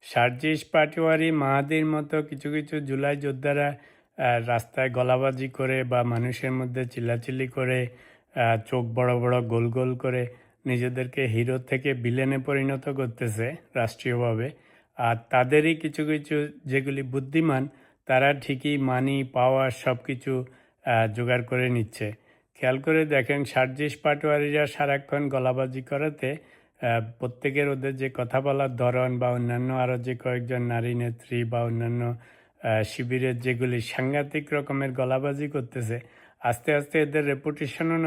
সার্জিস পাটোয়ারি, মাহাদির মতো কিছু কিছু জুলাই যোদ্ধারা রাস্তায় গলাবাজি করে বা মানুষের মধ্যে চিল্লাচিল্লি করে, চোখ বড় বড় গোল গোল করে নিজেদেরকে হিরো থেকে ভিলেনে পরিণত করতেছে রাষ্ট্রীয়ভাবে। আর তাদেরই কিছু কিছু যেগুলি বুদ্ধিমান, তারা ঠিকই মানি পাওয়ার সব কিছু জোগাড় করে নিচ্ছে। খেয়াল করে দেখেন, সার্জিস পাটোয়ারিরা সারাক্ষণ গলাবাজি করাতে প্রত্যেকের ওদের যে কথা বলার ধরন বা অন্যান্য আরও যে কয়েকজন নারী নেত্রী বা অন্যান্য শিবিরের যেগুলি সাংঘাতিক রকমের গলাবাজি করতেছে, আস্তে আস্তে এদের রেপুটেশনও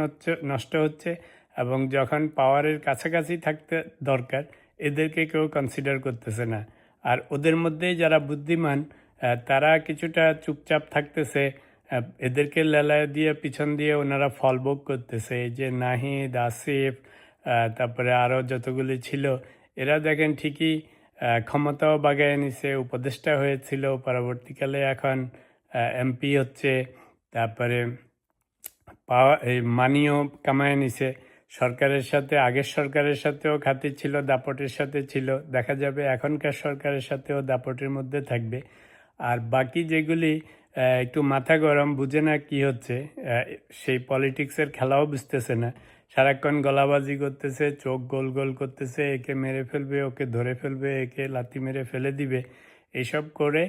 নষ্ট হচ্ছে। এবং যখন পাওয়ারের কাছাকাছি থাকতে দরকার, এদেরকে কেউ কনসিডার করতেছে না। আর ওদের মধ্যেই যারা বুদ্ধিমান, তারা কিছুটা চুপচাপ থাকতেছে। এদেরকে লেলায় দিয়ে পিছন দিয়ে ওনারা ফলভোগ করতেছে। এই যে নাহিদ, আসিফ, তারপরে আরও যতগুলি ছিল, এরা দেখেন ঠিকই ক্ষমতাও বাগায় নিছে, উপদেষ্টা হয়েছিল, পরবর্তীকালে এখন এমপি হচ্ছে, তারপরে এই মানিও কামায় নিছে। সরকারের সাথে, আগের সরকারের সাথেও খাতির ছিল, দাপটের সাথে ছিল, দেখা যাবে এখনকার সরকারের সাথেও দাপটের মধ্যে থাকবে। আর বাকি যেগুলি একটু মাথা গরম, বুঝে না কি হচ্ছে, সেই পলিটিক্সের খেলাও বুঝতেছে না, সারাক্ষণ গলাবাজি করতেছে, চোখ গোল গোল করতেছে, একে মেরে ফেলবে, ওকে ধরে ফেলবে, একে লাথি মেরে ফেলে দিবে, এইসব করে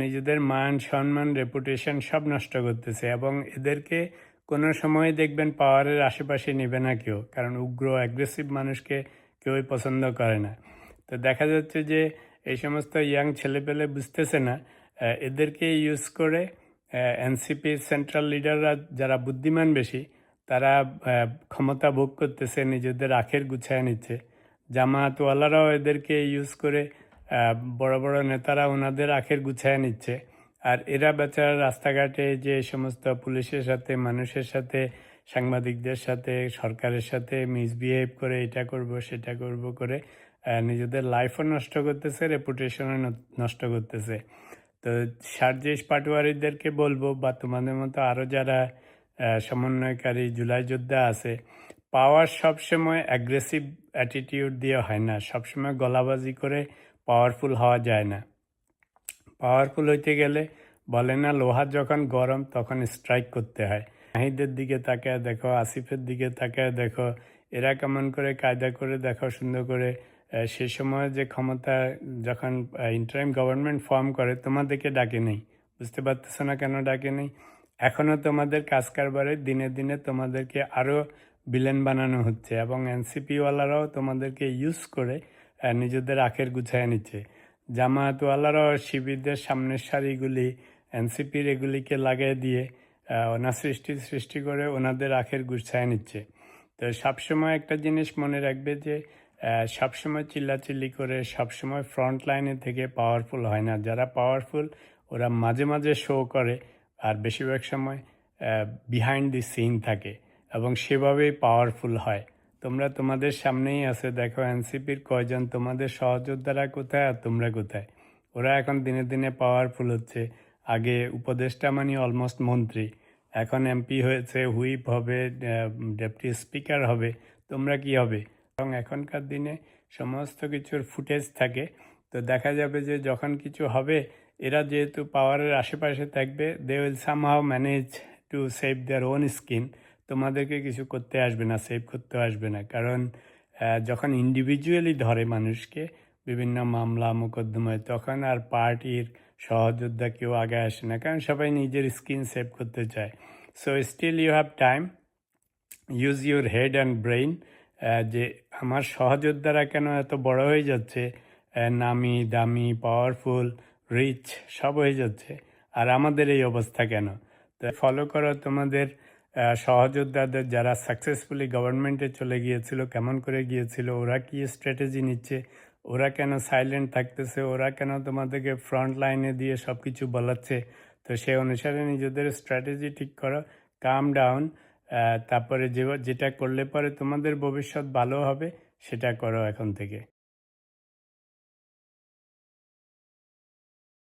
নিজেদের মান সম্মান রেপুটেশন সব নষ্ট করতেছে। এবং এদেরকে কোনো সময় দেখবেন পাওয়ারের আশেপাশে নেবে না কেউ, কারণ উগ্র অ্যাগ্রেসিভ মানুষকে কেউই পছন্দ করে না। তো দেখা যাচ্ছে যে এই সমস্ত ইয়াং ছেলেপেলে বুঝতেছে না, এদেরকে ইউজ করে এনসিপি সেন্ট্রাল লিডাররা যারা বুদ্ধিমান বেশি, তারা ক্ষমতা ভোগ করতেছে, নিজেদের আখের গুছায় নিচ্ছে। জামায়াতওয়ালারাও এদেরকে ইউজ করে বড় বড় নেতারা ওনাদের আখের গুছায় নিচ্ছে। আর এরা বেচারা রাস্তাঘাটে যে সমস্ত পুলিশের সাথে, মানুষের সাথে, সাংবাদিকদের সাথে, সরকারের সাথে মিসবিহেভ করে, এটা করব সেটা করব করে নিজেদের লাইফও নষ্ট করতেছে, রেপুটেশনও নষ্ট করতেছে। তো সার্জিস পাটোয়ারিদেরকে বলবো, বা তোমাদের মতো আরও যারা সমন্বয়কারী জুলাই যোদ্ধা আছে, পাওয়ার সবসময় অ্যাগ্রেসিভ অ্যাটিটিউড দিয়ে হয় না, সবসময় গলাবাজি করে পাওয়ারফুল হওয়া যায় না। পাওয়ারফুল হইতে গেলে বলে না, লোহা যখন গরম তখন স্ট্রাইক করতে হয়। নাহিদের দিকে তাকায় দেখো, আসিফের দিকে তাকায় দেখো, এরা কেমন করে কায়দা করে দেখো সুন্দর করে। সে সময় যে ক্ষমতা, যখন ইন্টারিম গভর্নমেন্ট ফর্ম করে, তোমাদেরকে ডাকে নেই। বুঝতে পারতেছো না কেন ডাকে নেই? এখনও তোমাদের কাজ কারবারে দিনে দিনে তোমাদেরকে আরও ভিলেন বানানো হচ্ছে, এবং এনসিপিওয়ালারাও তোমাদেরকে ইউজ করে নিজেদের আখের গুছায় নিচ্ছে। জামায়াতওয়ালারাও শিবিরদের সামনের সারিগুলি, এনসিপির এগুলিকে লাগিয়ে দিয়ে সৃষ্টি করে ওনাদের আখের গুছায় নিচ্ছে। তো সবসময় একটা জিনিস মনে রাখবে যে সবসময় চিল্লাচিল্লি করে সবসময় ফ্রন্ট লাইনে থেকে পাওয়ারফুল হয় না। যারা পাওয়ারফুল ওরা মাঝে মাঝে শো করে, আর বেশিরভাগ সময় বিহাইন্ড দি সিন থাকে, এবং সেভাবেই পাওয়ারফুল হয়। তোমরা তোমাদের সামনেই আছে, দেখো এনসিপির কয়জন তোমাদের সহযোদ্ধারা কোথায় আর তোমরা কোথায়। ওরা এখন দিনে দিনে পাওয়ারফুল হচ্ছে। আগে উপদেষ্টা মানে অলমোস্ট মন্ত্রী, এখন এমপি হয়েছে, হুইপ হবে, ডেপুটি স্পিকার হবে। তোমরা কি হবে? এবং এখনকার দিনে সমস্ত কিছুর ফুটেজ থাকে, তো দেখা যাবে যে যখন কিছু হবে, এরা যেহেতু পাওয়ারের আশেপাশে থাকবে, they will somehow manage to save their own skin. তোমাদেরকে কিছু করতে আসবে না, সেভ করতে আসবে না। কারণ যখন ইন্ডিভিজুয়ালি ধরে মানুষকে বিভিন্ন মামলা মোকদ্দমায়, তখন আর পার্টির সহযোদ্ধা কেউ আগে আসে না, কারণ সবাই নিজের স্কিন সেভ করতে চায়। So still you have time, use your head and brain. যে আমার সহযোদ্ধারা কেন এত বড় হয়ে যাচ্ছে, নামি দামি, পাওয়ারফুল, রিচ সব হয়ে যাচ্ছে, আর আমাদের এই অবস্থা কেন? তো ফলো করো তোমাদের সহযোদ্ধাদের, যারা সাকসেসফুলি গভর্নমেন্টে চলে গিয়েছিল, কেমন করে গিয়েছিল, ওরা কি স্ট্র্যাটেজি নিচ্ছে, ওরা কেন সাইলেন্ট থাকতেছে, ওরা কেন তোমাদেরকে ফ্রন্ট লাইনে দিয়ে সব কিছু বলাচ্ছে। তো সেই অনুসারে নিজেদের স্ট্র্যাটেজি ঠিক করো, কাম ডাউন। তারপরে যেটা করলে পরে তোমাদের ভবিষ্যৎ ভালো হবে, সেটা করো এখন থেকে।